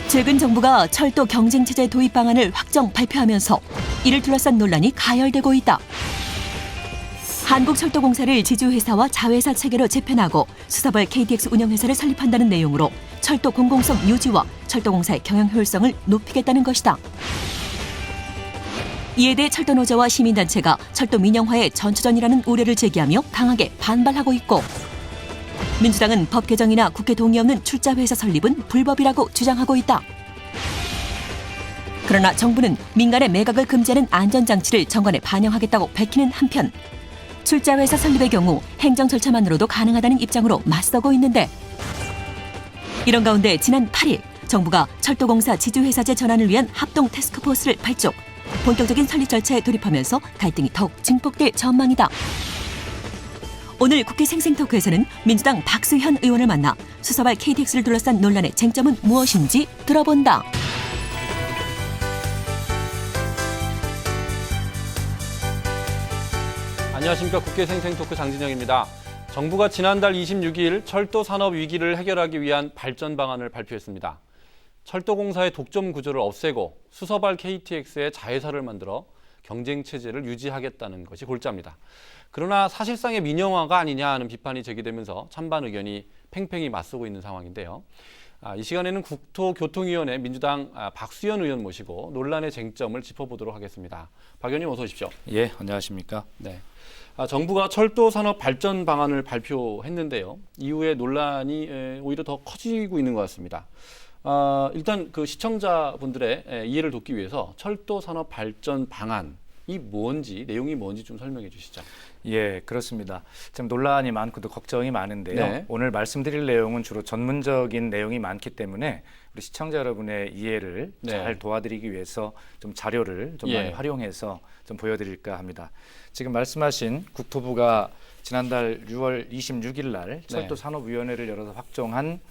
최근 정부가 철도 경쟁체제 도입 방안을 확정 발표하면서 이를 둘러싼 논란이 가열되고 있다. 한국철도공사를 지주회사와 자회사 체계로 재편하고 수서발 KTX 운영회사를 설립한다는 내용으로 철도 공공성 유지와 철도공사의 경영 효율성을 높이겠다는 것이다. 이에 대해 철도노조와 시민단체가 철도 민영화의 전초전이라는 우려를 제기하며 강하게 반발하고 있고, 민주당은 법 개정이나 국회 동의 없는 출자회사 설립은 불법이라고 주장하고 있다. 그러나 정부는 민간의 매각을 금지하는 안전장치를 정관에 반영하겠다고 밝히는 한편, 출자회사 설립의 경우 행정 절차만으로도 가능하다는 입장으로 맞서고 있는데, 이런 가운데 지난 8일 정부가 철도공사 지주회사제 전환을 위한 합동 태스크포스를 발족, 본격적인 설립 절차에 돌입하면서 갈등이 더욱 증폭될 전망이다. 오늘 국회 생생토크에서는 민주당 박수현 의원을 만나 수서발 KTX를 둘러싼 논란의 쟁점은 무엇인지 들어본다. 안녕하십니까. 국회 생생토크 장진영입니다. 정부가 지난달 26일 철도 산업 위기를 해결하기 위한 발전 방안을 발표했습니다. 철도공사의 독점 구조를 없애고 수서발 KTX의 자회사를 만들어 경쟁 체제를 유지하겠다는 것이 골자입니다. 그러나 사실상의 민영화가 아니냐 하는 비판이 제기되면서 찬반 의견이 팽팽히 맞서고 있는 상황인데요. 이 시간에는 국토교통위원회 민주당 박수현 의원 모시고 논란의 쟁점을 짚어보도록 하겠습니다. 박 의원님 어서 오십시오. 예, 안녕하십니까. 네. 정부가 철도 산업 발전 방안을 발표했는데요. 이후에 논란이 오히려 더 커지고 있는 것 같습니다. 일단 그 시청자분들의 이해를 돕기 위해서 철도 산업 발전 방안이 뭔지, 내용이 뭔지 좀 설명해 주시죠. 예, 그렇습니다. 좀 논란이 많고 또 걱정이 많은데요. 네. 오늘 말씀드릴 내용은 주로 전문적인 내용이 많기 때문에 우리 시청자 여러분의 이해를 네. 잘 도와드리기 위해서 좀 자료를 좀 많이 활용해서 좀 보여드릴까 합니다. 지금 말씀하신 국토부가 지난달 6월 26일 날 철도산업위원회를 열어서 확정한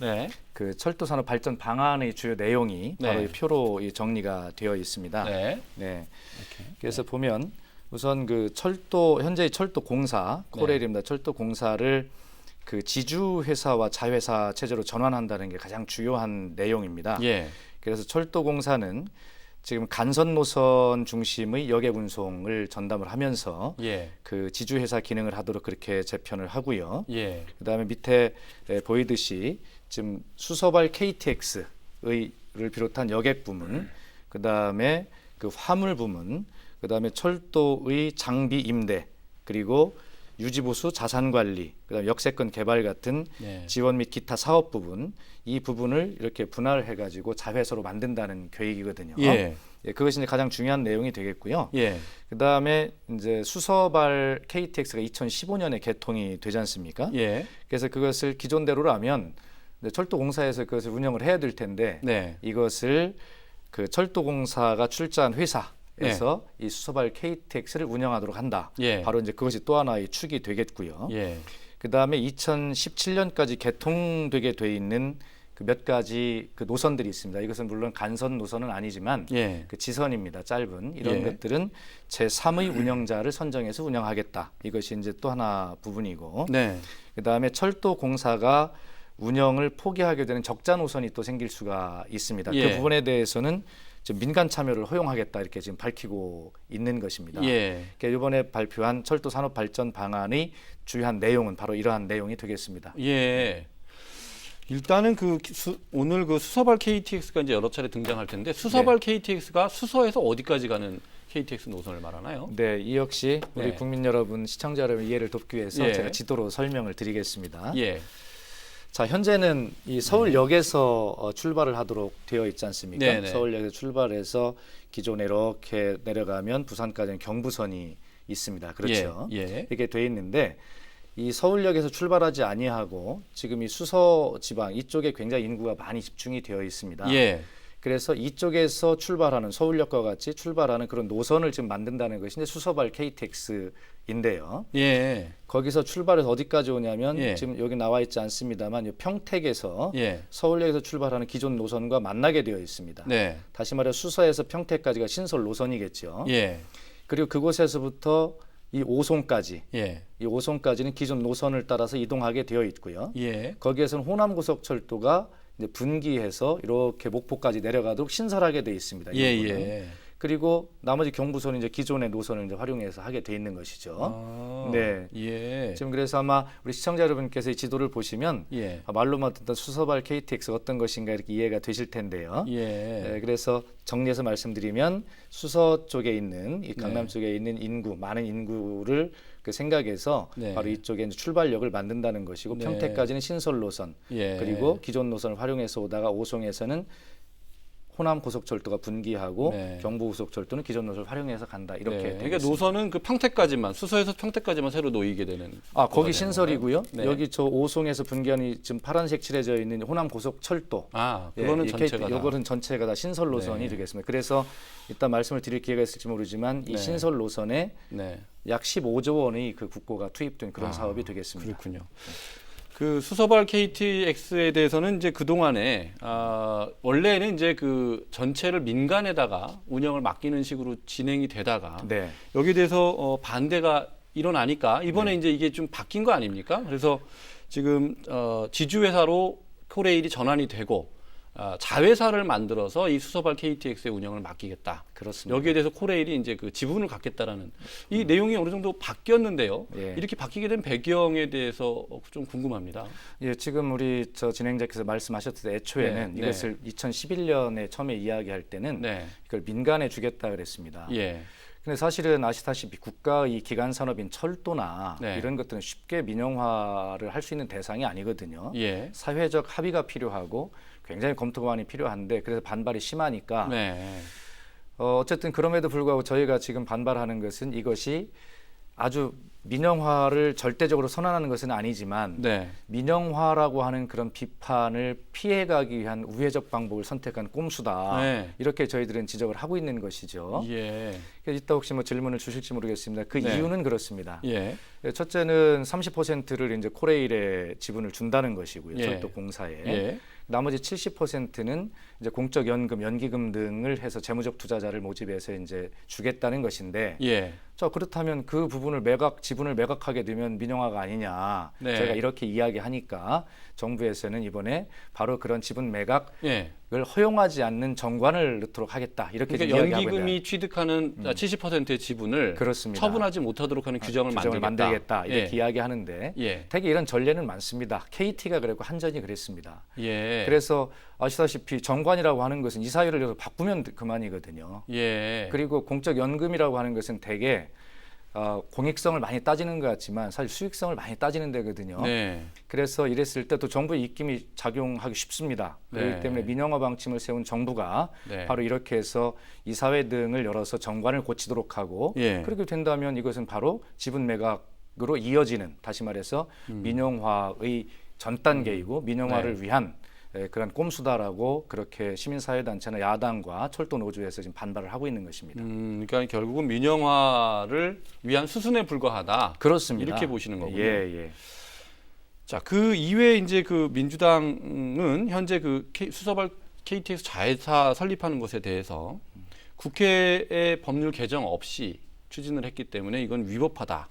그 철도산업 발전 방안의 주요 내용이 바로 이 표로 정리가 되어 있습니다. 네. 그래서 보면 우선 그 현재의 철도공사 코레일입니다. 철도공사를 그 지주회사와 자회사 체제로 전환한다는 게 가장 주요한 내용입니다. 그래서 철도공사는 지금 간선 노선 중심의 여객 운송을 전담을 하면서 그 지주회사 기능을 하도록 그렇게 재편을 하고요. 그다음에 밑에 보이듯이 지금 수서발 KTX를 비롯한 여객 부문, 그다음에 그 화물 부문, 그다음에 철도의 장비 임대, 그리고 유지보수 자산관리, 그다음에 역세권 개발 같은 지원 및 기타 사업 부분, 이 부분을 이렇게 분할해가지고 자회사로 만든다는 계획이거든요. 그것이 이제 가장 중요한 내용이 되겠고요. 그다음에 이제 수서발 KTX가 2015년에 개통이 되지 않습니까? 그래서 그것을 기존대로라면 철도공사에서 그것을 운영을 해야 될 텐데 이것을 그 철도공사가 출자한 회사에서 이 수서발 KTX를 운영하도록 한다. 바로 이제 그것이 또 하나의 축이 되겠고요. 그다음에 2017년까지 개통되게 돼 있는 그 몇 가지 그 노선들이 있습니다. 이것은 물론 간선 노선은 아니지만 그 지선입니다. 짧은 이런 것들은 제3의 운영자를 선정해서 운영하겠다. 이것이 이제 또 하나 부분이고, 그다음에 철도공사가 운영을 포기하게 되는 적자 노선이 또 생길 수가 있습니다. 그 부분에 대해서는 지금 민간 참여를 허용하겠다 이렇게 지금 밝히고 있는 것입니다. 그러니까 이번에 발표한 철도 산업 발전 방안의 주요한 내용은 바로 이러한 내용이 되겠습니다. 일단은 오늘 그 수서발 KTX가 이제 여러 차례 등장할 텐데 수서발 KTX가 수서에서 어디까지 가는 KTX 노선을 말하나요? 네, 이 역시 우리 국민 여러분, 시청자 여러분 이해를 돕기 위해서 제가 지도로 설명을 드리겠습니다. 자, 현재는 이 서울역에서 출발을 하도록 되어 있지 않습니까? 서울역에서 출발해서 기존에 이렇게 내려가면 부산까지는 경부선이 있습니다. 그렇죠? 이렇게 돼 있는데 이 서울역에서 출발하지 아니하고 지금 이 수서 지방 이쪽에 굉장히 인구가 많이 집중이 되어 있습니다. 그래서 이쪽에서 출발하는 서울역과 같이 출발하는 그런 노선을 지금 만든다는 것이 이제 수서발 KTX인데요. 거기서 출발해서 어디까지 오냐면 지금 여기 나와 있지 않습니다만 이 평택에서 서울역에서 출발하는 기존 노선과 만나게 되어 있습니다. 다시 말해 수서에서 평택까지가 신설 노선이겠죠. 그리고 그곳에서부터 이 오송까지, 이 오송까지는 기존 노선을 따라서 이동하게 되어 있고요. 거기에서는 호남고속철도가 이제 분기해서 이렇게 목포까지 내려가도록 신설하게 돼 있습니다. 이 예, 부분은. 예. 그리고 나머지 경부선은 이제 기존의 노선을 이제 활용해서 하게 돼 있는 것이죠. 아, 네. 예. 지금 그래서 아마 우리 시청자 여러분께서 이 지도를 보시면 예. 말로만 듣던 수서발 KTX 어떤 것인가 이렇게 이해가 되실 텐데요. 예. 네, 그래서 정리해서 말씀드리면 수서 쪽에 있는 이 강남 네. 쪽에 있는 인구, 많은 인구를 그 생각해서 네. 바로 이쪽에 이제 출발역을 만든다는 것이고 네. 평택까지는 신설 노선 예. 그리고 기존 노선을 활용해서 오다가 오송에서는 호남 고속철도가 분기하고 네. 경부 고속철도는 기존 노선을 활용해서 간다 이렇게 네. 되겠습니다. 그러니까 노선은 그 평택까지만 수서에서 평택까지만 새로 놓이게 되는. 아 거가 거기 되는 신설이고요. 건가요? 네. 여기 저 오송에서 분기하는 지금 파란색 칠해져 있는 호남 고속철도. 아, 그거는 전체가 다. 이거는 전체가 다 신설 노선이 네. 되겠습니다. 그래서 이따 말씀을 드릴 기회가 있을지 모르지만 이 네. 신설 노선에 네. 약 15조 원의 그 국고가 투입된 그런 아, 사업이 되겠습니다. 그렇군요. 그 수서발 KTX에 대해서는 이제 그 동안에 원래는 이제 그 전체를 민간에다가 운영을 맡기는 식으로 진행이 되다가 네. 여기에 대해서 반대가 일어나니까 이번에 이제 이게 좀 바뀐 거 아닙니까? 그래서 지금 지주회사로 코레일이 전환이 되고 자회사를 만들어서 이 수서발 KTX의 운영을 맡기겠다. 그렇습니다. 여기에 대해서 코레일이 이제 그 지분을 갖겠다라는 이 내용이 어느 정도 바뀌었는데요. 예. 이렇게 바뀌게 된 배경에 대해서 좀 궁금합니다. 예, 지금 우리 저 진행자께서 말씀하셨듯이 애초에는 네, 이것을 2011년에 처음에 이야기할 때는 네. 이걸 민간에 주겠다 그랬습니다. 예. 근데 사실은 아시다시피 국가의 기간 산업인 철도나 네. 이런 것들은 쉽게 민영화를 할 수 있는 대상이 아니거든요. 예. 사회적 합의가 필요하고 굉장히 검토관이 필요한데 그래서 반발이 심하니까 네. 어쨌든 그럼에도 불구하고 저희가 지금 반발하는 것은 이것이 아주 민영화를 절대적으로 선언하는 것은 아니지만 네. 민영화라고 하는 그런 비판을 피해가기 위한 우회적 방법을 선택한 꼼수다. 네. 이렇게 저희들은 지적을 하고 있는 것이죠. 예. 그래서 이따 혹시 뭐 질문을 주실지 모르겠습니다. 그 네. 이유는 그렇습니다. 예. 첫째는 30%를 이제 코레일에 지분을 준다는 것이고요. 예. 철도 공사에. 예. 나머지 70%는 이제 공적 연금, 연기금 등을 해서 재무적 투자자를 모집해서 이제 주겠다는 것인데, 예. 자 그렇다면 그 부분을 지분을 매각하게 되면 민영화가 아니냐, 네. 제가 이렇게 이야기하니까 정부에서는 이번에 바로 그런 지분 매각을 예. 허용하지 않는 정관을 넣도록 하겠다 이렇게 그러니까 이야기하고 있는. 연기금이 취득하는 70%의 지분을 그렇습니다. 처분하지 못하도록 하는 규정을 만들겠다 이렇게 예. 이야기하는데 예. 되게 이런 전례는 많습니다. KT가 그랬고 한전이 그랬습니다. 예. 그래서 아시다시피 정관이라고 하는 것은 이사회를 열어서 바꾸면 그만이거든요. 예. 그리고 공적 연금이라고 하는 것은 대개 공익성을 많이 따지는 것 같지만 사실 수익성을 많이 따지는 데거든요. 네. 그래서 이랬을 때 또 정부의 입김이 작용하기 쉽습니다. 그렇기 네. 때문에 민영화 방침을 세운 정부가 네. 바로 이렇게 해서 이사회 등을 열어서 정관을 고치도록 하고 예. 그렇게 된다면 이것은 바로 지분 매각으로 이어지는, 다시 말해서 민영화의 전 단계이고 민영화를 네. 위한 그런 꼼수다라고 그렇게 시민사회단체나 야당과 철도 노조에서 지금 반발을 하고 있는 것입니다. 그러니까 결국은 민영화를 위한 수순에 불과하다. 그렇습니다. 이렇게 보시는 거군요. 예. 자, 그 이외에 이제 그 민주당은 현재 그 수서발 KTX 자회사 설립하는 것에 대해서 국회의 법률 개정 없이 추진을 했기 때문에 이건 위법하다.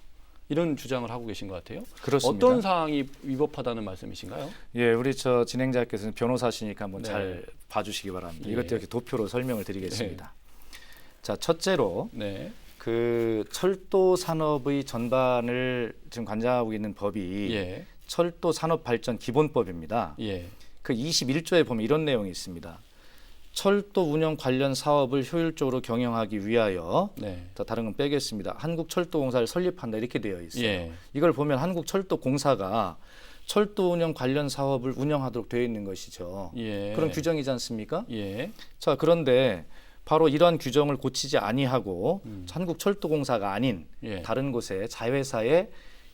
이런 주장을 하고 계신 것 같아요. 그렇습니다. 어떤 사항이 위법하다는 말씀이신가요? 예, 우리 저 진행자께서는 변호사시니까 한번 네. 잘 봐주시기 바랍니다. 예. 이것도 이렇게 도표로 설명을 드리겠습니다. 자, 첫째로 네. 그 철도 산업의 전반을 지금 관장하고 있는 법이 예. 철도 산업 발전 기본법입니다. 예. 그 21조에 보면 이런 내용이 있습니다. 철도 운영 관련 사업을 효율적으로 경영하기 위하여, 네. 다른 건 빼겠습니다. 한국철도공사를 설립한다 이렇게 되어 있어요. 예. 이걸 보면 한국철도공사가 철도 운영 관련 사업을 운영하도록 되어 있는 것이죠. 예. 그런 규정이지 않습니까? 예. 자, 그런데 바로 이러한 규정을 고치지 아니하고 한국철도공사가 아닌 예. 다른 곳에 자회사에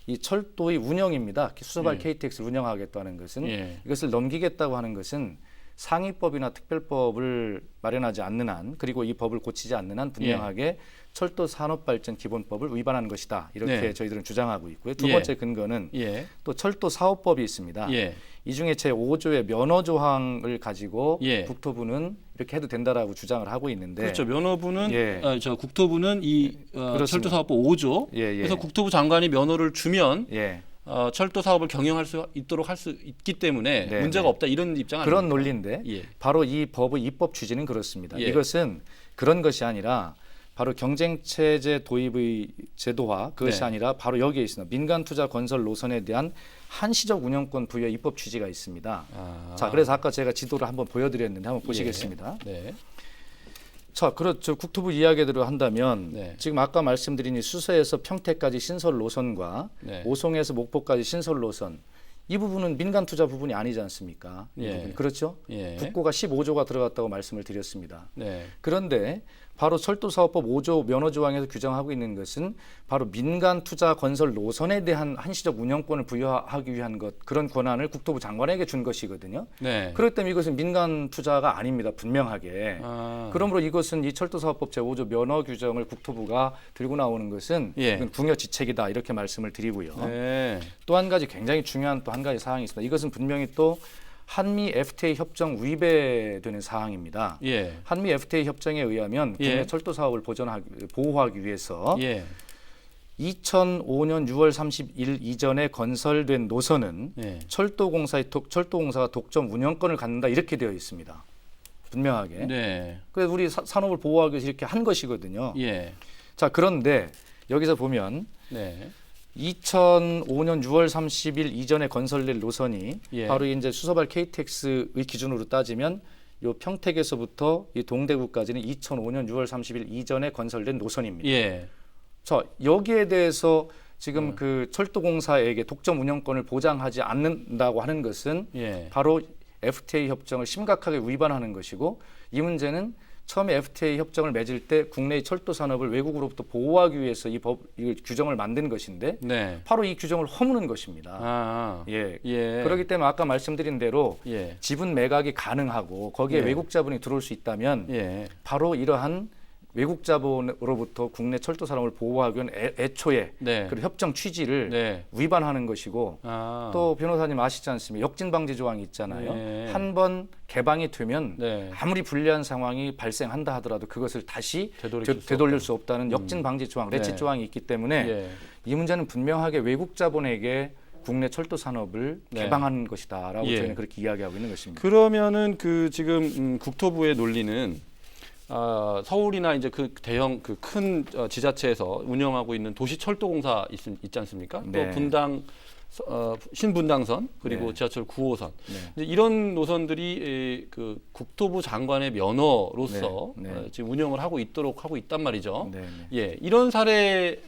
이 철도의 운영입니다. 수서발 예. KTX를 운영하겠다는 것은 예. 이것을 넘기겠다고 하는 것은 상위법이나 특별법을 마련하지 않는 한, 그리고 이 법을 고치지 않는 한 분명하게 철도 산업발전 기본법을 위반하는 것이다. 이렇게 네. 저희들은 주장하고 있고요. 두 예. 번째 근거는 예. 또 철도 사업법이 있습니다. 예. 이 중에 제5조의 면허 조항을 가지고 예. 국토부는 이렇게 해도 된다라고 주장을 하고 있는데, 그렇죠. 면허부는 예. 국토부는 이 그렇습니다. 철도사업법 5조. 예, 예. 그래서 국토부 장관이 면허를 주면 예, 철도 사업을 경영할 수 있도록 할 수 있기 때문에 네, 문제가 네. 없다 이런 입장 그런 아닙니까? 논리인데 예. 바로 이 법의 입법 취지는 그렇습니다. 예. 이것은 그런 것이 아니라 바로 경쟁체제 도입의 제도화 그것이 네. 아니라 바로 여기에 있습니다. 민간 투자 건설 노선에 대한 한시적 운영권 부여의 입법 취지가 있습니다. 자, 그래서 아까 제가 지도를 한번 보여드렸는데 한번 보시겠습니다. 네. 자, 그렇죠. 국토부 이야기대로 한다면 네. 지금 아까 말씀드린 이 수서에서 평택까지 신설 노선과 네. 오송에서 목포까지 신설 노선 이 부분은 민간 투자 부분이 아니지 않습니까? 이 예. 부분. 그렇죠? 예. 국고가 15조가 들어갔다고 말씀을 드렸습니다. 네. 그런데 바로 철도사업법 5조 면허 조항에서 규정하고 있는 것은 바로 민간 투자 건설 노선에 대한 한시적 운영권을 부여하기 위한 것 그런 권한을 국토부 장관에게 준 것이거든요. 네. 그렇기 때문에 이것은 민간 투자가 아닙니다. 분명하게. 아. 그러므로 이것은 이 철도사업법 제5조 면허 규정을 국토부가 들고 나오는 것은 예. 이건 궁여지책이다 이렇게 말씀을 드리고요. 네. 또 한 가지 굉장히 중요한 또 한 가지 사항이 있습니다. 이것은 분명히 또 한미 FTA 협정 위배되는 사항입니다. 예. 한미 FTA 협정에 의하면 국내 예. 철도 사업을 보호하기 위해서 예. 2005년 6월 30일 이전에 건설된 노선은 예. 철도공사가 독점 운영권을 갖는다 이렇게 되어 있습니다. 분명하게. 네. 그래서 우리 산업을 보호하기 위해서 이렇게 한 것이거든요. 예. 자, 그런데 여기서 보면 네. 2005년 6월 30일 이전에 건설된 노선이 예. 바로 이제 수서발 KTX의 기준으로 따지면 요 평택에서부터 이 동대구까지는 2005년 6월 30일 이전에 건설된 노선입니다. 예. 자, 여기에 대해서 지금 그 철도공사에게 독점 운영권을 보장하지 않는다고 하는 것은 예. 바로 FTA 협정을 심각하게 위반하는 것이고 이 문제는 처음에 FTA 협정을 맺을 때 국내의 철도 산업을 외국으로부터 보호하기 위해서 이 규정을 만든 것인데 네. 바로 이 규정을 허무는 것입니다. 아. 예. 예. 그렇기 때문에 아까 말씀드린 대로 예. 지분 매각이 가능하고 거기에 예. 외국 자본이 들어올 수 있다면 예. 바로 이러한 외국 자본으로부터 국내 철도 산업을 보호하기 위한 애초에 네. 그 협정 취지를 네. 위반하는 것이고 아. 또 변호사님 아시지 않습니까? 역진 방지 조항이 있잖아요. 네. 한 번 개방이 되면 네. 아무리 불리한 상황이 발생한다 하더라도 그것을 다시 되돌릴 수 없다는 역진 방지 조항, 레짓 네. 조항이 있기 때문에 예. 이 문제는 분명하게 외국 자본에게 국내 철도 산업을 네. 개방하는 것이다라고 예. 저희는 그렇게 이야기하고 있는 것입니다. 그러면은 그 지금 국토부의 논리는 서울이나 이제 그 대형 그 큰 지자체에서 운영하고 있는 도시철도공사 있지 않습니까? 네. 또 분당 신분당선 그리고 네. 지하철 9호선 네. 이런 노선들이 그 국토부 장관의 면허로서 네. 네. 지금 운영을 하고 있도록 하고 있단 말이죠. 네, 네. 예, 이런 사례를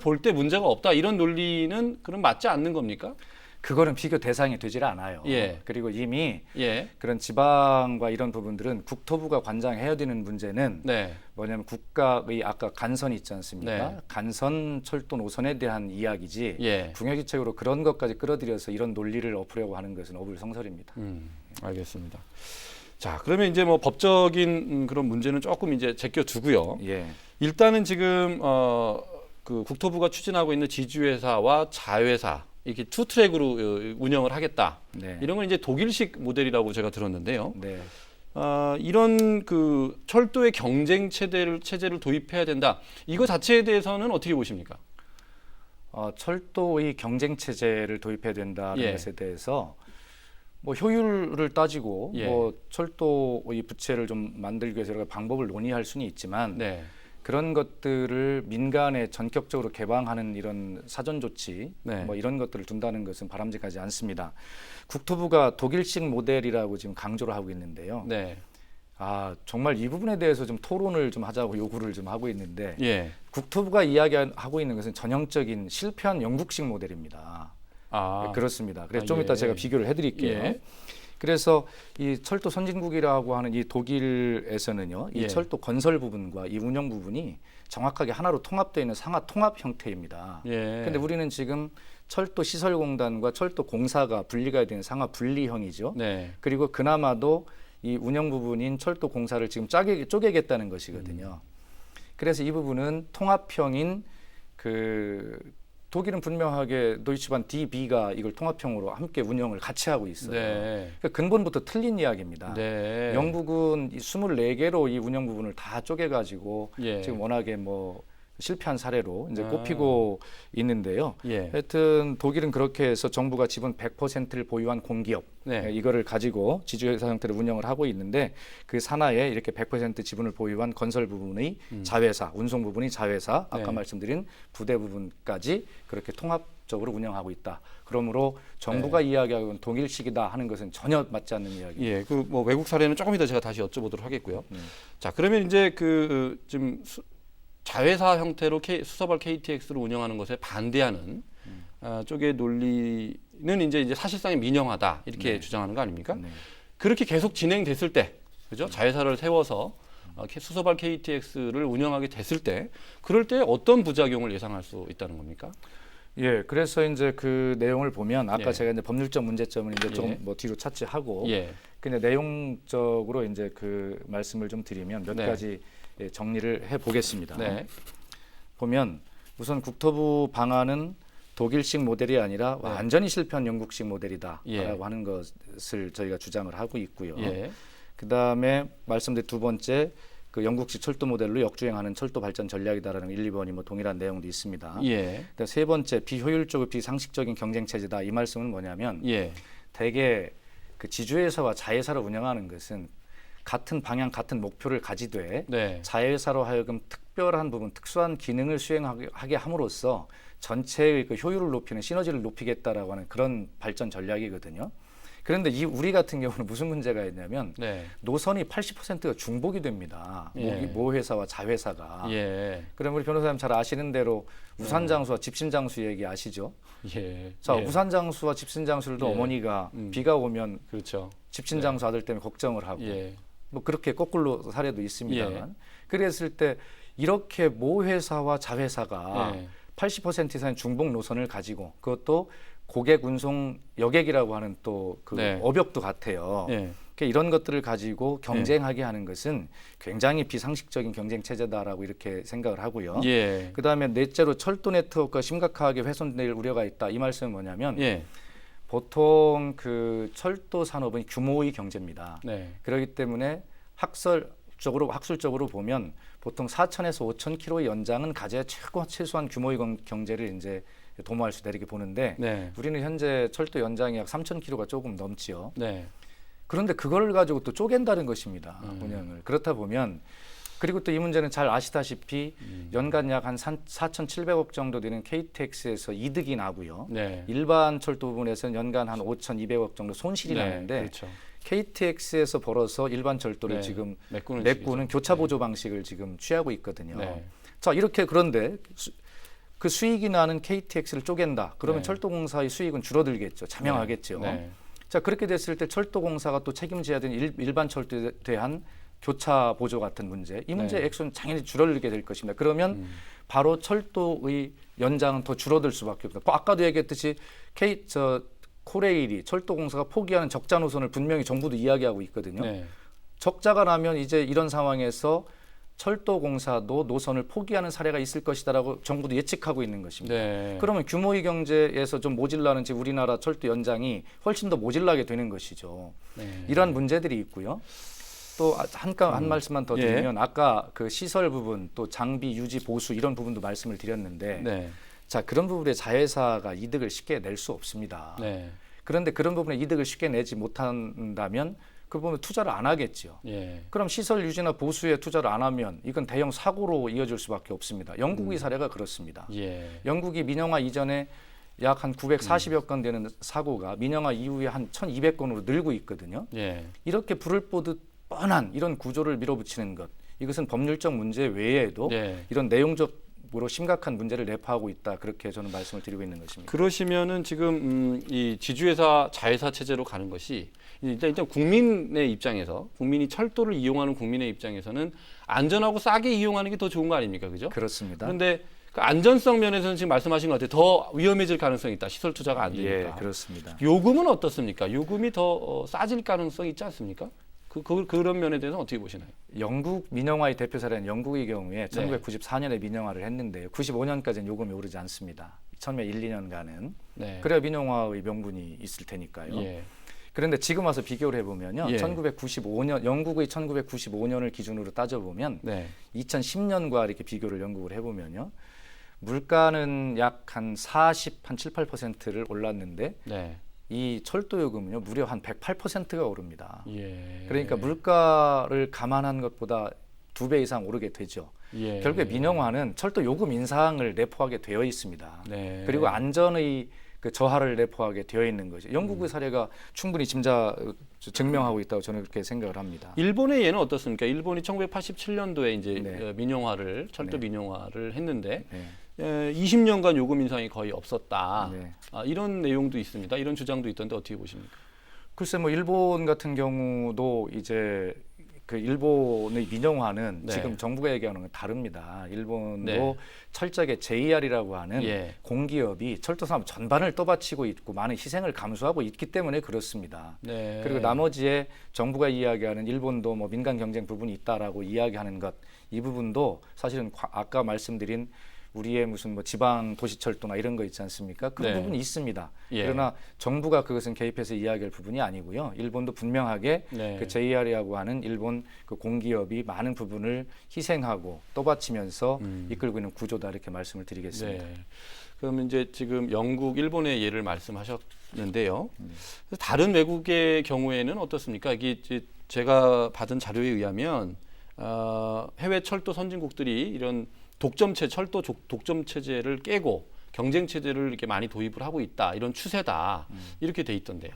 볼 때 문제가 없다 이런 논리는 그럼 맞지 않는 겁니까? 그거는 비교 대상이 되질 않아요. 예. 그리고 이미 예, 그런 지방과 이런 부분들은 국토부가 관장해야 되는 문제는 네, 뭐냐면 국가의 아까 간선이 있지 않습니까? 네. 간선 철도 노선에 대한 이야기지 예. 궁여지책으로 그런 것까지 끌어들여서 이런 논리를 엎으려고 하는 것은 어불성설입니다. 알겠습니다. 자, 그러면 이제 뭐 법적인 그런 문제는 조금 이제 제껴두고요. 예. 일단은 지금 그 국토부가 추진하고 있는 지주회사와 자회사 이렇게 투 트랙으로 운영을 하겠다. 네. 이런 건 이제 독일식 모델이라고 제가 들었는데요. 네. 이런 그 철도의 경쟁 체제를 도입해야 된다. 이거 자체에 대해서는 어떻게 보십니까? 철도의 경쟁 체제를 도입해야 된다는 예. 것에 대해서 뭐 효율을 따지고 예. 뭐 철도의 부채를 좀 만들기 위해서 여러 가지 방법을 논의할 수는 있지만 네. 그런 것들을 민간에 전격적으로 개방하는 이런 사전 조치 네. 뭐 이런 것들을 둔다는 것은 바람직하지 않습니다. 국토부가 독일식 모델이라고 지금 강조를 하고 있는데요. 네. 정말 이 부분에 대해서 좀 토론을 좀 하자고 요구를 좀 하고 있는데 예. 국토부가 이야기하고 있는 것은 전형적인 실패한 영국식 모델입니다. 아. 그렇습니다. 그래서 좀 예. 이따 제가 비교를 해드릴게요. 예. 그래서 이 철도 선진국이라고 하는 이 독일에서는요, 이 예. 철도 건설 부분과 이 운영 부분이 정확하게 하나로 통합되어 있는 상하 통합 형태입니다. 예. 근데 우리는 지금 철도 시설공단과 철도 공사가 분리가 되는 상하 분리형이죠. 네. 그리고 그나마도 이 운영 부분인 철도 공사를 지금 쪼개겠다는 것이거든요. 그래서 이 부분은 통합형인 독일은 분명하게 도이치반 DB가 이걸 통합형으로 함께 운영을 같이 하고 있어요. 네. 그러니까 근본부터 틀린 이야기입니다. 네. 영국은 이 24개로 이 운영 부분을 다 쪼개가지고 예. 지금 워낙에 뭐 실패한 사례로 이제 꼽히고 있는데요. 예. 하여튼 독일은 그렇게 해서 정부가 지분 100%를 보유한 공기업 이거를 가지고 지주회사 형태로 운영을 하고 있는데 그 산하에 이렇게 100% 지분을 보유한 건설 부분의 자회사, 운송 부분이 자회사, 아까 말씀드린 부대 부분까지 그렇게 통합적으로 운영하고 있다. 그러므로 정부가 이야기하고는 동일식이다 하는 것은 전혀 맞지 않는 이야기입니다. 예, 그 뭐 외국 사례는 조금 이따 제가 다시 여쭤보도록 하겠고요. 자, 그러면 이제 그 지금 자회사 형태로 수서발 KTX를 운영하는 것에 반대하는 쪽의 논리는 이제 사실상의 민영화다 이렇게 주장하는 거 아닙니까? 그렇게 계속 진행됐을 때, 그죠? 자회사를 세워서 수서발 KTX를 운영하게 됐을 때, 그럴 때 어떤 부작용을 예상할 수 있다는 겁니까? 예, 그래서 이제 그 내용을 보면 아까 제가 이제 법률적 문제점을 이제 좀 뭐 뒤로 차치하고, 근데 내용적으로 이제 그 말씀을 좀 드리면 몇 가지 정리를 해 보겠습니다. 보면 우선 국토부 방안은 독일식 모델이 아니라 완전히 실패한 영국식 모델이다라고 하는 것을 저희가 주장을 하고 있고요. 그 다음에 말씀드린 두 번째. 그 영국식 철도 모델로 역주행하는 철도 발전 전략이다라는 1, 2번이 뭐 동일한 내용도 있습니다. 세 번째 비효율적이고 비상식적인 경쟁 체제다. 이 말씀은 뭐냐면 대개 그 지주회사와 자회사를 운영하는 것은 같은 방향, 같은 목표를 가지되 자회사로 하여금 특별한 부분, 특수한 기능을 수행하게 함으로써 전체의 그 효율을 높이는 시너지를 높이겠다라고 하는 그런 발전 전략이거든요. 그런데 우리 같은 경우는 무슨 문제가 있냐면 노선이 80%가 중복이 됩니다. 모 회사와 자회사가. 그럼 우리 변호사님 잘 아시는 대로 우산장수와 집신장수 얘기 아시죠? 자, 우산장수와 집신장수들도 어머니가 비가 오면 집신장수 아들 때문에 걱정을 하고 뭐 그렇게 거꾸로 사례도 있습니다만 그랬을 때 이렇게 모 회사와 자회사가 80% 이상의 중복 노선을 가지고 그것도 고객 운송 여객이라고 하는 또 그 어벽도 같아요. 이런 것들을 가지고 경쟁하게 하는 것은 굉장히 비상식적인 경쟁 체제다라고 이렇게 생각을 하고요. 그다음에 넷째로 철도 네트워크가 심각하게 훼손될 우려가 있다. 이 말씀은 뭐냐면 보통 그 철도 산업은 규모의 경제입니다. 그렇기 때문에 학술적으로 보면 보통 4,000에서 5,000km의 연장은 가져야 최소한 규모의 경제를 이제 도모할 수 있다 이렇게 보는데 우리는 현재 철도 연장이 약 3,000km가 조금 넘지요. 그런데 그걸 가지고 또 쪼갠다는 것입니다. 운영을. 그렇다 보면 그리고 또 이 문제는 잘 아시다시피 연간 약 한 4,700억 정도 되는 KTX에서 이득이 나고요. 일반 철도 부분에서는 연간 한 5,200억 정도 손실이 나는데 KTX에서 벌어서 일반 철도를 지금 메꾸는 교차 보조 방식을 지금 취하고 있거든요. 자, 이렇게 그런데 그 수익이 나는 KTX를 쪼갠다. 그러면 철도공사의 수익은 줄어들겠죠. 자명하겠죠. 자, 그렇게 됐을 때 철도공사가 또 책임져야 되는 일반 철도에 대한 교차 보조 같은 문제, 이 문제의 액수는 당연히 줄어들게 될 것입니다. 그러면 바로 철도의 연장은 더 줄어들 수밖에 없다. 아까도 얘기했듯이 코레일이 철도공사가 포기하는 적자 노선을 분명히 정부도 이야기하고 있거든요. 적자가 나면 이제 이런 상황에서 철도공사도 노선을 포기하는 사례가 있을 것이다라고 정부도 예측하고 있는 것입니다. 그러면 규모의 경제에서 좀 모질라는 지 우리나라 철도 연장이 훨씬 더 모질라게 되는 것이죠. 이러한 문제들이 있고요. 또 한 말씀만 더 드리면 아까 그 시설 부분 또 장비 유지 보수 이런 부분도 말씀을 드렸는데 자, 그런 부분에 자회사가 이득을 쉽게 낼 수 없습니다. 그런데 그런 부분에 이득을 쉽게 내지 못한다면 그 부분 투자를 안 하겠죠. 그럼 시설 유지나 보수에 투자를 안 하면 이건 대형 사고로 이어질 수밖에 없습니다. 영국의 사례가 그렇습니다. 영국이 민영화 이전에 약 한 940여 건 되는 사고가 민영화 이후에 한 1,200건으로 늘고 있거든요. 이렇게 불을 보듯 뻔한 이런 구조를 밀어붙이는 것, 이것은 법률적 문제 외에도 이런 내용적으로 심각한 문제를 내포하고 있다. 그렇게 저는 말씀을 드리고 있는 것입니다. 그러시면은 지금 이 지주회사 자회사 체제로 가는 것이 일단 국민의 입장에서 국민이 철도를 이용하는 국민의 입장에서는 안전하고 싸게 이용하는 게 더 좋은 거 아닙니까, 그죠? 그렇습니다. 그런데 그 안전성 면에서는 지금 말씀하신 것 같아요. 더 위험해질 가능성이 있다. 시설 투자가 안 되니까. 그렇습니다. 요금은 어떻습니까? 요금이 더 싸질 가능성이 있지 않습니까? 그런 면에 대해서는 어떻게 보시나요? 영국 민영화의 대표 사례는 영국의 경우에 1994년에 민영화를 했는데 95년까지는 요금이 오르지 않습니다. 처음에 1, 2년간은. 그래야 민영화의 명분이 있을 테니까요. 그런데 지금 와서 비교를 해보면요. 예. 1995년 영국의 1995년을 기준으로 따져보면 네. 2010년과 이렇게 비교를 영국을 해보면요. 물가는 약 한 7, 8%를 올랐는데 네. 이 철도 요금은요 무려 한 108%가 오릅니다. 예. 그러니까 물가를 감안한 것보다 2배 이상 오르게 되죠. 예. 결국에 민영화는 철도 요금 인상을 내포하게 되어 있습니다. 네. 그리고 안전의 그 저하를 내포하게 되어 있는 거죠. 영국의 사례가 충분히 증명하고 있다고 저는 그렇게 생각을 합니다. 일본의 예는 어떻습니까? 일본이 1987년도에 이제 네. 민영화를 철도 네. 민영화를 했는데 네. 20년간 요금 인상이 거의 없었다. 네. 이런 내용도 있습니다. 이런 주장도 있던데 어떻게 보십니까? 글쎄 뭐 일본 같은 경우도 이제 그 일본의 민영화는 네. 지금 정부가 얘기하는 건 다릅니다. 일본도 네. 철저하게 JR이라고 하는 예. 공기업이 철도 산업 전반을 떠받치고 있고 많은 희생을 감수하고 있기 때문에 그렇습니다. 네. 그리고 나머지에 정부가 이야기하는 일본도 뭐 민간 경쟁 부분이 있다라고 이야기하는 것, 이 부분도 사실은 아까 말씀드린 우리의 무슨 뭐 지방 도시철도나 이런 거 있지 않습니까? 그런 네. 부분이 있습니다. 예. 그러나 정부가 그것은 개입해서 이야기할 부분이 아니고요. 일본도 분명하게 네. 그 JR이라고 하는 일본 그 공기업이 많은 부분을 희생하고 떠받치면서 이끌고 있는 구조다 이렇게 말씀을 드리겠습니다. 네. 그럼 이제 지금 영국, 일본의 예를 말씀하셨는데요. 다른 외국의 경우에는 어떻습니까? 이게 이제 제가 받은 자료에 의하면 해외 철도 선진국들이 이런 철도 독점 체제를 깨고 경쟁 체제를 이렇게 많이 도입을 하고 있다. 이런 추세다. 이렇게 돼 있던데요.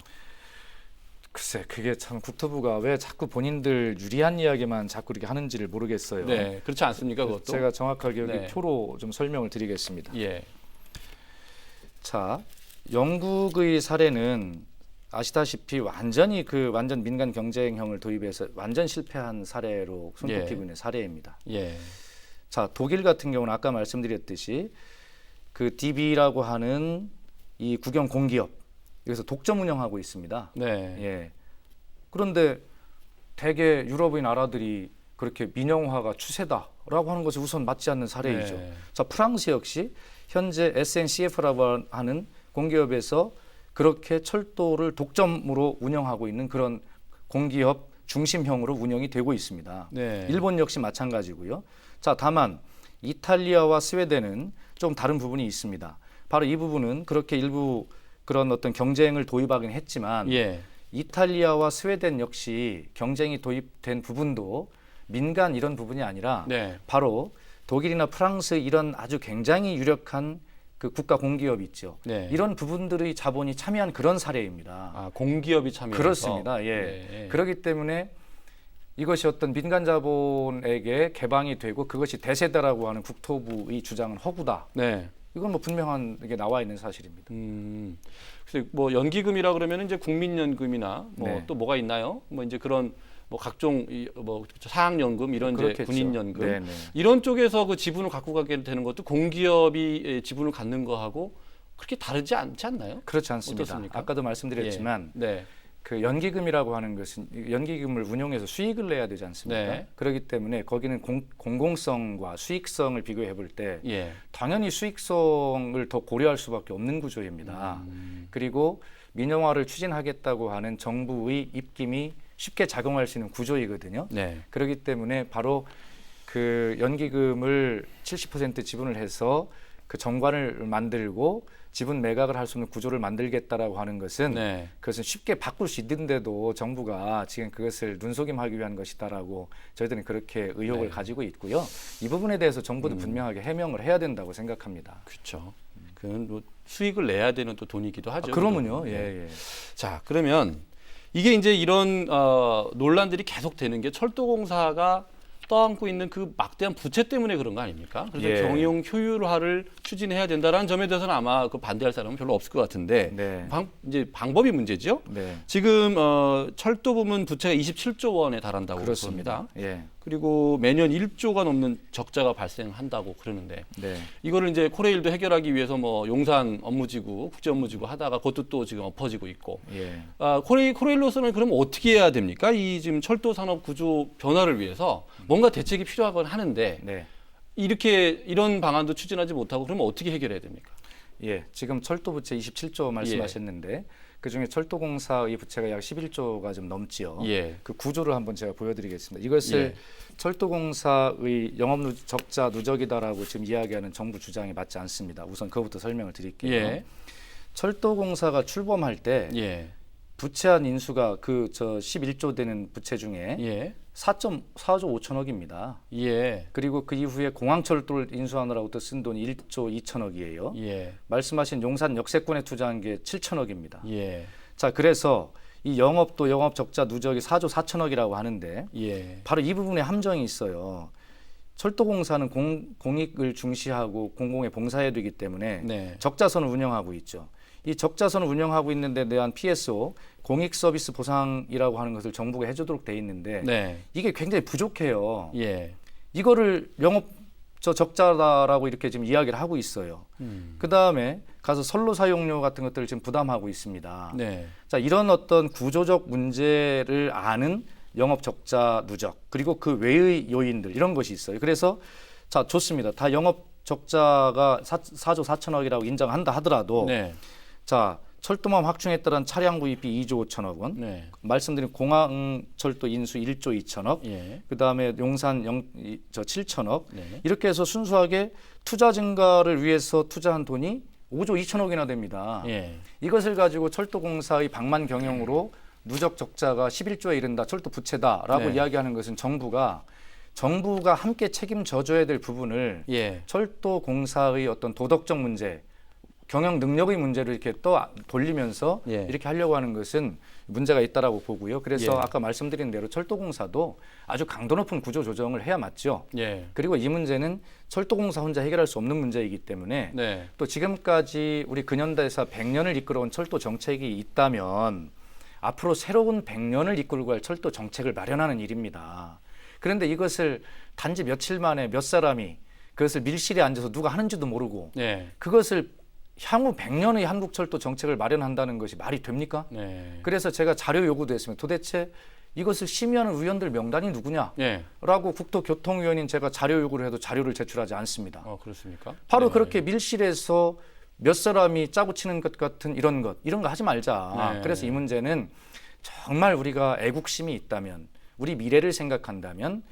글쎄, 그게 참 국토부가 왜 자꾸 본인들 유리한 이야기만 자꾸 이렇게 하는지를 모르겠어요. 네, 그렇지 않습니까? 그것도. 제가 정확하게 여기 네. 표로 좀 설명을 드리겠습니다. 예. 자, 영국의 사례는 아시다시피 완전 민간 경쟁형을 도입해서 완전 실패한 사례로 손꼽히고 있는 사례입니다. 예. 자, 독일 같은 경우는 아까 말씀드렸듯이 그 DB라고 하는 이 국영 공기업 여기서 독점 운영하고 있습니다. 네. 예. 그런데 대개 유럽의 나라들이 그렇게 민영화가 추세다라고 하는 것이 우선 맞지 않는 사례이죠. 네. 자, 프랑스 역시 현재 SNCF라고 하는 공기업에서 그렇게 철도를 독점으로 운영하고 있는 그런 공기업 중심형으로 운영이 되고 있습니다. 네. 일본 역시 마찬가지고요. 자, 다만 이탈리아와 스웨덴은 좀 다른 부분이 있습니다. 바로 이 부분은 그렇게 일부 그런 어떤 경쟁을 도입하긴 했지만 예. 이탈리아와 스웨덴 역시 경쟁이 도입된 부분도 민간 이런 부분이 아니라 네. 바로 독일이나 프랑스 이런 아주 굉장히 유력한 그 국가 공기업 있죠. 네. 이런 부분들의 자본이 참여한 그런 사례입니다. 공기업이 참여해서. 그렇습니다. 예. 네. 그렇기 때문에 이것이 어떤 민간 자본에게 개방이 되고 그것이 대세다라고 하는 국토부의 주장은 허구다. 네. 이건 뭐 분명한 게 나와 있는 사실입니다. 그래서 뭐 연기금이라 그러면 이제 국민연금이나 뭐 네. 또 뭐가 있나요? 뭐 이제 그런 뭐 각종 뭐 사학연금 이런 이제 그렇겠죠. 군인연금 네네. 이런 쪽에서 그 지분을 갖고 가게 되는 것도 공기업이 지분을 갖는 거하고 그렇게 다르지 않지 않나요? 그렇지 않습니다. 어떻습니까? 아까도 말씀드렸지만 예. 네. 그 연기금이라고 하는 것은 연기금을 운용해서 수익을 내야 되지 않습니까? 네. 그렇기 때문에 거기는 공공성과 수익성을 비교해 볼 때 예. 당연히 수익성을 더 고려할 수밖에 없는 구조입니다. 그리고 민영화를 추진하겠다고 하는 정부의 입김이 쉽게 작용할 수 있는 구조이거든요. 네. 그렇기 때문에 바로 그 연기금을 70% 지분을 해서 그 정관을 만들고 지분 매각을 할 수 있는 구조를 만들겠다라고 하는 것은 네. 그것은 쉽게 바꿀 수 있는데도 정부가 지금 그것을 눈속임하기 위한 것이다라고 저희들은 그렇게 의혹을 네. 가지고 있고요. 이 부분에 대해서 정부도 분명하게 해명을 해야 된다고 생각합니다. 그렇죠. 그건 뭐 수익을 내야 되는 또 돈이기도 하죠. 그러면요. 네. 예. 자, 그러면 이게 이제 이런 논란들이 계속되는 게 철도공사가 떠안고 있는 그 막대한 부채 때문에 그런 거 아닙니까? 그래서 예. 경영 효율화를 추진해야 된다라는 점에 대해서는 아마 그 반대할 사람은 별로 없을 것 같은데 네. 이제 방법이 문제죠. 네. 지금 철도 부문 부채가 27조 원에 달한다고 그렇습니다. 그럽니다. 예. 그리고 매년 1조가 넘는 적자가 발생한다고 그러는데 네. 이거를 이제 코레일도 해결하기 위해서 뭐 용산 업무지구, 국제 업무지구 하다가 그것도 또 지금 엎어지고 있고. 예. 코레일로서는 그럼 어떻게 해야 됩니까? 이 지금 철도 산업 구조 변화를 위해서 뭔가 대책이 필요하건 하는데 네. 이런 방안도 추진하지 못하고 그러면 어떻게 해결해야 됩니까? 예. 지금 철도 부채 27조 말씀하셨는데 그중에 철도공사의 부채가 약 11조가 좀 넘지요. 예. 그 구조를 한번 제가 보여드리겠습니다. 이것을 예. 철도공사의 영업 적자 누적이다라고 지금 이야기하는 정부 주장이 맞지 않습니다. 우선 그것부터 설명을 드릴게요. 예. 철도공사가 출범할 때 예. 부채한 인수가 그 11조 되는 부채 중에 예. 4.4조 5천억입니다. 예. 그리고 그 이후에 공항철도를 인수하느라고 또 쓴 돈이 1조 2천억이에요. 예. 말씀하신 용산 역세권에 투자한 게 7천억입니다. 예. 자, 그래서 이 영업도 영업 적자 누적이 4조 4천억이라고 하는데 예. 바로 이 부분에 함정이 있어요. 철도공사는 공익을 중시하고 공공에 봉사해야 되기 때문에 네. 적자선을 운영하고 있죠. 이 적자선을 운영하고 있는 데 대한 PSO, 공익 서비스 보상이라고 하는 것을 정부가 해주도록 돼 있는데 네. 이게 굉장히 부족해요. 예. 이거를 영업 적자다라고 이렇게 지금 이야기를 하고 있어요. 그 다음에 가서 선로 사용료 같은 것들을 지금 부담하고 있습니다. 네. 자, 이런 어떤 구조적 문제를 아는 영업 적자 누적 그리고 그 외의 요인들 이런 것이 있어요. 그래서 자, 좋습니다. 다 영업 적자가 4조 4천억이라고 인정한다 하더라도 네. 자, 철도망 확충에 따른 차량 구입비 2조 5천억 원, 네. 말씀드린 공항철도 인수 1조 2천억, 예. 그다음에 용산 7천억 네. 이렇게 해서 순수하게 투자 증가를 위해서 투자한 돈이 5조 2천억이나 됩니다. 예. 이것을 가지고 철도공사의 방만 경영으로 누적 적자가 11조에 이른다, 철도 부채다라고 네. 이야기하는 것은 정부가 함께 책임져줘야 될 부분을 예. 철도공사의 어떤 도덕적 문제, 경영 능력의 문제를 이렇게 또 돌리면서 예. 이렇게 하려고 하는 것은 문제가 있다라고 보고요. 그래서 예. 아까 말씀드린 대로 철도공사도 아주 강도 높은 구조 조정을 해야 맞죠. 예. 그리고 이 문제는 철도공사 혼자 해결할 수 없는 문제이기 때문에 네. 또 지금까지 우리 근현대사 100년을 이끌어온 철도 정책이 있다면 앞으로 새로운 100년을 이끌고 갈 철도 정책을 마련하는 일입니다. 그런데 이것을 단지 며칠 만에 몇 사람이 그것을 밀실에 앉아서 누가 하는지도 모르고 네. 그것을 향후 100년의 한국철도 정책을 마련한다는 것이 말이 됩니까? 네. 그래서 제가 자료 요구도 했습니다. 도대체 이것을 심의하는 의원들 명단이 누구냐? 예. 라고 국토교통위원인 제가 자료 요구를 해도 자료를 제출하지 않습니다. 그렇습니까? 바로 네. 그렇게 밀실에서 몇 사람이 짜고 치는 것 같은 이런 거 하지 말자. 네. 그래서 이 문제는 정말 우리가 애국심이 있다면, 우리 미래를 생각한다면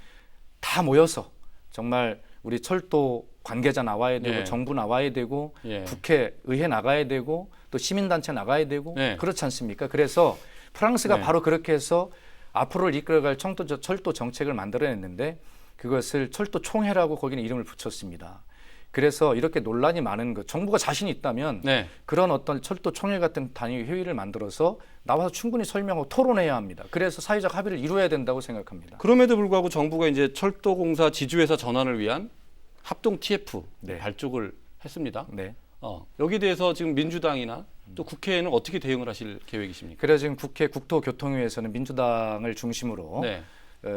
다 모여서 정말 우리 철도 관계자 나와야 되고 네. 정부 나와야 되고 예. 국회 의회 나가야 되고 또 시민단체 나가야 되고 네. 그렇지 않습니까? 그래서 프랑스가 네. 바로 그렇게 해서 앞으로를 이끌어갈 철도 정책을 만들어냈는데 그것을 철도 총회라고 거기는 이름을 붙였습니다. 그래서 이렇게 논란이 많은 것, 정부가 자신이 있다면 네. 그런 어떤 철도 총회 같은 단위 회의를 만들어서 나와서 충분히 설명하고 토론해야 합니다. 그래서 사회적 합의를 이루어야 된다고 생각합니다. 그럼에도 불구하고 정부가 이제 철도공사 지주회사 전환을 위한 합동 TF 네. 발족을 했습니다. 네. 여기 대해서 지금 민주당이나 또 국회에는 어떻게 대응을 하실 계획이십니까? 그래서 지금 국회 국토교통위에서는 민주당을 중심으로 네.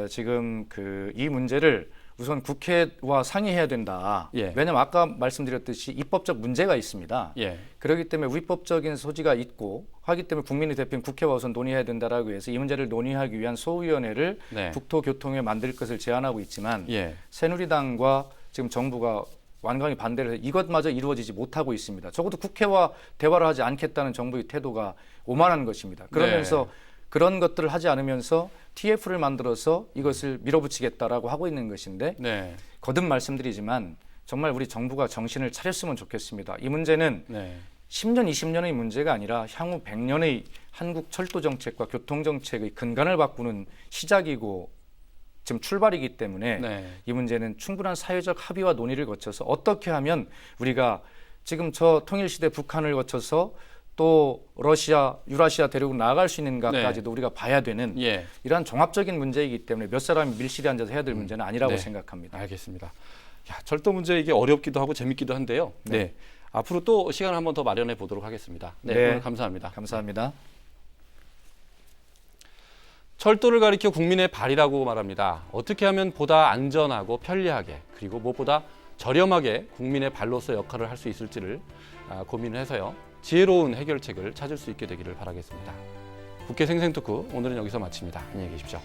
지금 이 문제를 우선 국회와 상의해야 된다. 예. 왜냐하면 아까 말씀드렸듯이 입법적 문제가 있습니다. 예. 그렇기 때문에 위법적인 소지가 있고 하기 때문에 국민의 대표인 국회와 우선 논의해야 된다라고 해서 이 문제를 논의하기 위한 소위원회를 네. 국토교통위에 만들 것을 제안하고 있지만 예. 새누리당과 지금 정부가 완강히 반대를 해서 이것마저 이루어지지 못하고 있습니다. 적어도 국회와 대화를 하지 않겠다는 정부의 태도가 오만한 것입니다. 그러면서 네. 그런 것들을 하지 않으면서 TF를 만들어서 이것을 밀어붙이겠다라고 하고 있는 것인데 네. 거듭 말씀드리지만 정말 우리 정부가 정신을 차렸으면 좋겠습니다. 이 문제는 네. 10년, 20년의 문제가 아니라 향후 100년의 한국 철도 정책과 교통 정책의 근간을 바꾸는 시작이고 지금 출발이기 때문에 네. 이 문제는 충분한 사회적 합의와 논의를 거쳐서 어떻게 하면 우리가 지금 저 통일시대 북한을 거쳐서 또 러시아, 유라시아 대륙으로 나아갈 수 있는가까지도 우리가 봐야 되는 예. 이러한 종합적인 문제이기 때문에 몇 사람이 밀실에 앉아서 해야 될 문제는 아니라고 네. 생각합니다. 알겠습니다. 야, 철도 문제 이게 어렵기도 하고 재밌기도 한데요. 네. 앞으로 또 시간을 한번 더 마련해 보도록 하겠습니다. 네. 네. 오늘 감사합니다. 감사합니다. 철도를 가리켜 국민의 발이라고 말합니다. 어떻게 하면 보다 안전하고 편리하게 그리고 무엇보다 저렴하게 국민의 발로서 역할을 할 수 있을지를 고민을 해서요. 지혜로운 해결책을 찾을 수 있게 되기를 바라겠습니다. 국회 생생토크 오늘은 여기서 마칩니다. 안녕히 계십시오.